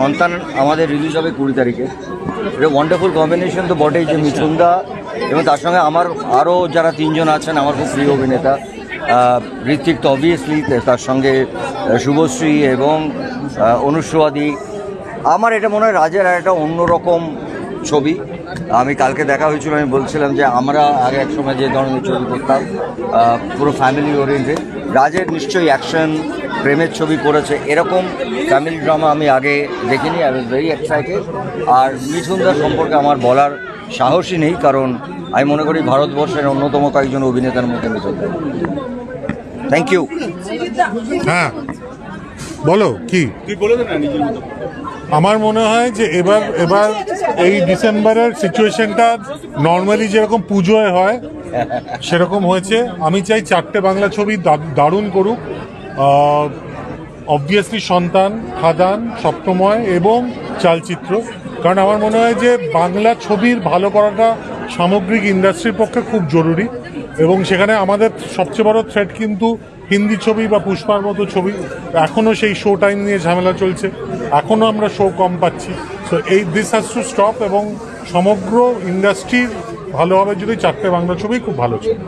সন্তান আমাদের রিলিজ হবে 20 তারিখে। এটা ওয়ান্ডারফুল কম্বিনেশন তো বটেই, যে মিঠুনদা এবং তার সঙ্গে আমার আরও যারা 3 জন আছেন আমার খুব প্রিয় অভিনেতা, ঋত্বিক তো অবভিয়াসলি, তার সঙ্গে শুভশ্রী এবং অনুশ্রুয়াদি। আমার এটা মনে হয় রাজের একটা অন্যরকম ছবি। আমি কালকে দেখা হয়েছিল, আমি বলছিলাম যে আমরা আগে এক সময় যে ধরনের ছবি করতাম পুরো ফ্যামিলি ওরিয়েন্টেড, রাজের নিশ্চয়ই অ্যাকশন প্রেমের ছবি করেছে, এরকম ফ্যামিলি ড্রামা আমি আগে দেখিনি। I was very excited. আর মিঠুনদার সম্পর্কে আমার বলার সাহসই নেই, কারণ আমি মনে করি ভারতবর্ষের অন্যতম কয়েকজন অভিনেতার মধ্যে মিঠুনদা। Thank you. হ্যাঁ বলো কি বলে দেন না নিজের মতো। আমার মনে হয় যে এবার এই ডিসেম্বরের সিচুয়েশনটা নর্মালি যেরকম পুজোয় হয় সেরকম হয়েছে। আমি চাই 4টে বাংলা ছবি দারুণ করুক। অবভিয়াসলি সন্তান, খাদান, সপ্তময় এবং চালচিত্র, কারণ আমার মনে হয় যে বাংলা ছবির ভালো করাটা সামগ্রিক ইন্ডাস্ট্রির পক্ষে খুব জরুরি। এবং সেখানে আমাদের সবচেয়ে বড় থ্রেট কিন্তু হিন্দি ছবি বা পুষ্পার মতো ছবি, এখনও সেই শো টাইম নিয়ে ঝামেলা চলছে, এখনও আমরা শো কম পাচ্ছি। So this has to stop, এবং সমগ্র ইন্ডাস্ট্রির ভালো হবে যদি 4টে বাংলা ছবি খুব ভালো ছবি।